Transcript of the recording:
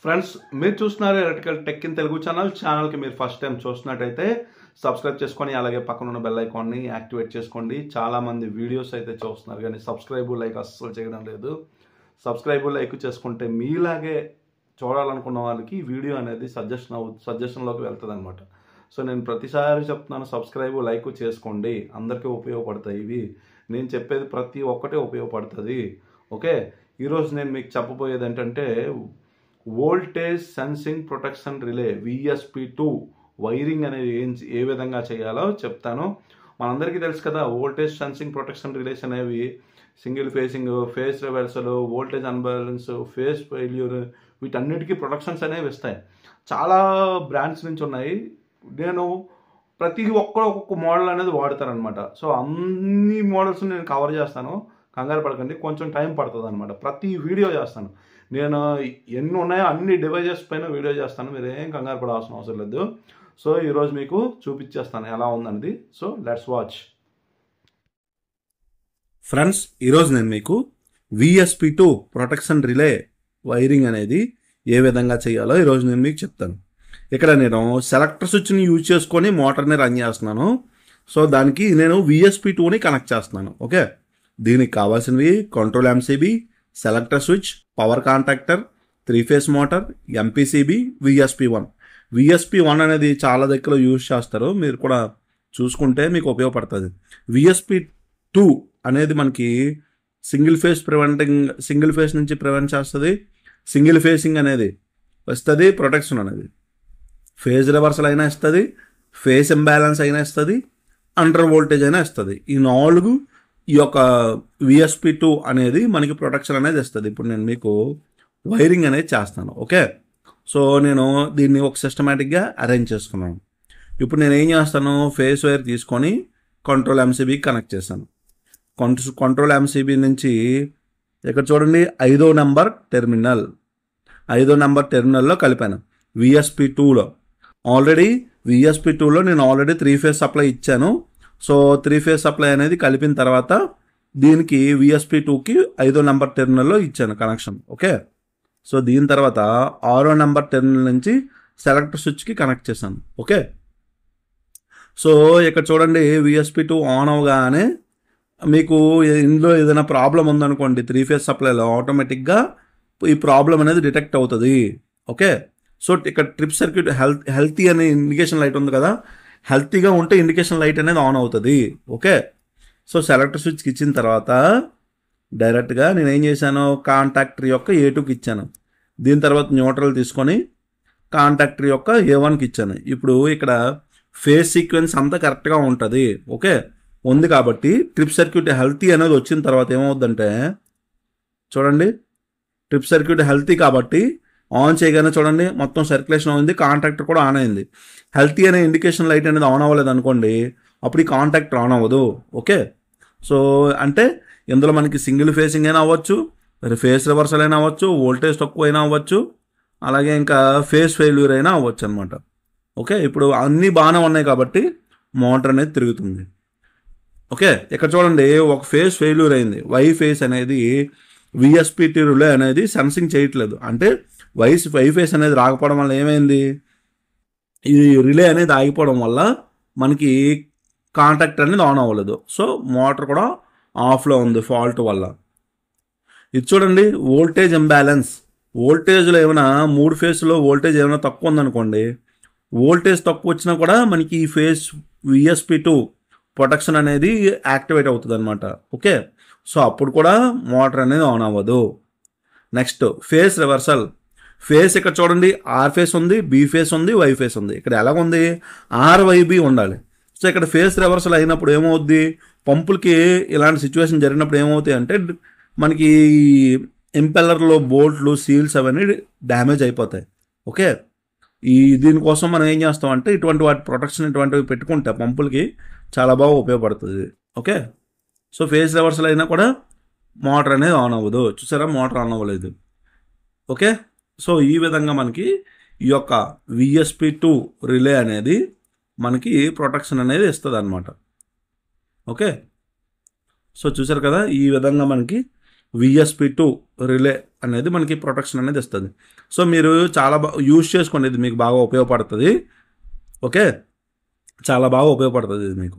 Friends, మీరు చూస్తున్నారు electrical tech in Telugu ఛానల్కి మీరు ఫస్ట్ టైం చూస్తున్నట్టయితే సబ్స్క్రైబ్ చేసుకొని అలాగే పక్కన ఉన్న బెల్ ఐకాన్ని యాక్టివేట్ చేసుకోండి. చాలామంది వీడియోస్ అయితే చూస్తున్నారు కానీ సబ్స్క్రైబ్ లైక్ అస్సలు చేయడం లేదు. సబ్స్క్రైబ్ లైక్ చేసుకుంటే మీలాగే చూడాలనుకున్న వాళ్ళకి వీడియో అనేది సజెషన్లోకి వెళ్తుంది అనమాట. సో నేను ప్రతిసారి చెప్తున్నాను, సబ్స్క్రైబ్ లైక్ చేసుకోండి, అందరికీ ఉపయోగపడతాయి. ఇవి నేను చెప్పేది ప్రతి ఒక్కటే ఉపయోగపడుతుంది. ఓకే, ఈరోజు నేను మీకు చెప్పబోయేది ఏంటంటే voltage sensing protection relay VSP2 wiring అనేది ఏ విధంగా చేయాలో చెప్తాను. మనందరికీ తెలుసు కదా, వోల్టేజ్ సెన్సింగ్ ప్రొటెక్షన్ రిలేస్ అనేవి single facing, face reversal, voltage unbalance, face failure, వీటన్నిటికీ ప్రొటెక్షన్స్ అనేవి ఇస్తాయి. చాలా బ్రాండ్స్ నుంచి ఉన్నాయి. నేను ప్రతి ఒక్కొక్క మోడల్ అనేది వాడతానమాట. సో అన్ని మోడల్స్ నేను కవర్ చేస్తాను, కంగారు పడకండి, కొంచెం టైం పడుతుంది అనమాట. ప్రతి వీడియో చేస్తాను నేను, ఎన్ని ఉన్నాయో అన్ని డివైజెస్ పైన వీడియో చేస్తాను, మీరు ఏం కంగారు పడాల్సిన అవసరం లేదు. సో ఈరోజు మీకు చూపించేస్తాను ఎలా ఉందనేది. So let's watch. ఫ్రెండ్స్, ఈరోజు నేను మీకు VSP2 ప్రొటెక్షన్ రిలే వైరింగ్ అనేది ఏ విధంగా చేయాలో ఈరోజు నేను మీకు చెప్తాను. ఇక్కడ నేను సెలెక్టర్ స్విచ్ని యూజ్ చేసుకొని మోటార్ని రన్ చేస్తున్నాను. సో దానికి నేను VSP2ని కనెక్ట్ చేస్తున్నాను. ఓకే, దీనికి కావాల్సినవి control MCB, selector switch, power contactor, three phase motor, MPCB, VSP1. VSP1 అనేది చాలా దగ్గర యూజ్ చేస్తారు, మీరు కూడా చూసుకుంటే మీకు ఉపయోగపడుతుంది. VSP2 అనేది మనకి సింగిల్ ఫేస్ నుంచి ప్రివెంట్ చేస్తుంది. సింగిల్ ఫేసింగ్ అనేది వస్తుంది, ప్రొటెక్షన్ అనేది ఫేజ్ రివర్సల్ అయినా ఇస్తుంది, ఫేస్ ఇంబ్యాలెన్స్ అయినా ఇస్తుంది, అండర్ వోల్టేజ్ అయినా ఇస్తుంది. ఈ 4 ఈ యొక్క VSP2 అనేది మనకి ప్రొటెక్షన్ అనేది ఇస్తుంది. ఇప్పుడు నేను మీకు వైరింగ్ అనేది చేస్తాను. ఓకే, సో నేను దీన్ని ఒక సిస్టమేటిక్గా అరేంజ్ చేసుకున్నాను. ఇప్పుడు నేను ఏం చేస్తాను, ఫేస్ వైర్ తీసుకొని కంట్రోల్ MCB కనెక్ట్ చేశాను. కంట్రోల్ MCB నుంచి ఇక్కడ చూడండి 5వ నెంబర్ టెర్మినల్లో కలిపాను. VSP2లో నేను ఆల్రెడీ 3-ఫేస్ సప్లై ఇచ్చాను. సో 3-ఫేస్ సప్లై అనేది కలిపిన తర్వాత దీనికి VSP2కి 5వ నెంబర్ టెర్మినల్లో ఇచ్చాను కనెక్షన్. ఓకే, సో దీని తర్వాత 6వ నెంబర్ టెర్మినల్ నుంచి సెలెక్టర్ స్విచ్కి కనెక్ట్ చేశాను. ఓకే, సో ఇక్కడ చూడండి VSP2 ఆన్ అవగానే మీకు ఇందులో ఏదైనా ప్రాబ్లం ఉందనుకోండి 3-ఫేస్ సప్లైలో, ఆటోమేటిక్గా ఈ ప్రాబ్లం అనేది డిటెక్ట్ అవుతుంది. ఓకే, సో ఇక్కడ ట్రిప్ సర్క్యూట్ హెల్తీ అనే ఇండికేషన్ లైట్ ఉంది కదా, హెల్తీగా ఉంటే ఇండికేషన్ లైట్ అనేది ఆన్ అవుతుంది. ఓకే, సో సెలెక్టర్ స్విచ్కి ఇచ్చిన తర్వాత డైరెక్ట్గా నేను ఏం చేశాను, కాంటాక్టర్ యొక్క A2కి ఇచ్చాను. దీని తర్వాత న్యూట్రల్ తీసుకొని కాంటాక్టర్ యొక్క A1కి ఇచ్చాను. ఇప్పుడు ఇక్కడ ఫేస్ సీక్వెన్స్ అంతా కరెక్ట్గా ఉంటుంది. ఓకే, ఉంది కాబట్టి ట్రిప్ సర్క్యూట్ హెల్తీ అనేది వచ్చిన తర్వాత ఏమవుద్దంటే చూడండి, ట్రిప్ సర్క్యూట్ హెల్తీ కాబట్టి ఆన్ చేయగానే చూడండి మొత్తం సర్క్యులేషన్ అయింది, కాంటాక్టర్ కూడా ఆన్ అయింది. హెల్తీ అనే ఇండికేషన్ లైట్ అనేది ఆన్ అవ్వలేదు అనుకోండి, అప్పుడు ఈ కాంటాక్టర్ ఆన్ అవ్వదు. ఓకే, సో అంటే ఇందులో మనకి సింగిల్ ఫేసింగ్ అయినా అవ్వచ్చు, ఫేస్ రివర్సల్ అయినా అవ్వచ్చు, వోల్టేజ్ తక్కువ అయినా అవ్వచ్చు, అలాగే ఇంకా ఫేస్ ఫెయిల్యూర్ అయినా అవ్వచ్చు అనమాట. ఓకే, ఇప్పుడు అన్నీ బాగానే ఉన్నాయి కాబట్టి మోటార్ అనేది తిరుగుతుంది. ఓకే, ఇక్కడ చూడండి ఒక ఫేస్ ఫెయిల్యూర్ అయింది. ఫేస్ అనేది VSP2 రిలే అనేది సెన్సింగ్ చేయట్లేదు. అంటే ఫేస్ అనేది రాకపోవడం వల్ల ఏమైంది, ఈ రిలే అనేది ఆగిపోవడం వల్ల మనకి కాంటాక్టర్ అనేది ఆన్ అవ్వలేదు. సో మోటార్ కూడా ఆఫ్లో ఉంది ఫాల్ట్ వల్ల. ఇది చూడండి వోల్టేజ్ ఇంబ్యాలెన్స్, వోల్టేజ్లో ఏమైనా 3 ఫేస్లో వోల్టేజ్ ఏమైనా తక్కువ ఉందనుకోండి, వోల్టేజ్ తక్కువ వచ్చినా కూడా మనకి ఈ ఫేస్ VSP2 ప్రొటెక్షన్ అనేది యాక్టివేట్ అవుతుంది అనమాట. ఓకే, సో అప్పుడు కూడా మోటార్ అనేది ఆన్ అవ్వదు. Next face reversal. ఫేస్ ఇక్కడ చూడండి R ఫేస్ ఉంది, B ఫేస్ ఉంది, Y ఫేస్ ఉంది. ఇక్కడ ఎలాగుంది, RYB ఉండాలి. సో ఇక్కడ ఫేస్ రివర్సల్ అయినప్పుడు ఏమవుద్ది, పంపులకి ఇలాంటి సిచ్యువేషన్ జరిగినప్పుడు ఏమవుతాయి అంటే మనకి ఇంపెల్లర్లో బోల్ట్లు, సీల్స్ అవన్నీ డ్యామేజ్ అయిపోతాయి. ఓకే, దీనికోసం మనం ఏం చేస్తామంటే ఇటువంటి వాటి ప్రొటెక్షన్ ఇటువంటివి పెట్టుకుంటే పంపులకి చాలా బాగా ఉపయోగపడుతుంది. ఓకే, సో ఫేస్ రివర్సల్ అయినా కూడా మోటార్ అనేది ఆన్ అవ్వదు. చూసారా, మోటార్ ఆన్ అవ్వలేదు. ఓకే, సో ఈ విధంగా మనకి ఈ యొక్క VSP2 రిలే అనేది మనకి ప్రొటెక్షన్ అనేది ఇస్తుంది అనమాట. ఓకే, సో చూసారు కదా, ఈ విధంగా మనకి VSP2 రిలే అనేది మనకి ప్రొటెక్షన్ అనేది ఇస్తుంది. సో మీరు చాలా యూజ్ చేసుకోండి, ఇది మీకు బాగా ఉపయోగపడుతుంది. ఓకే, చాలా బాగా ఉపయోగపడుతుంది ఇది మీకు.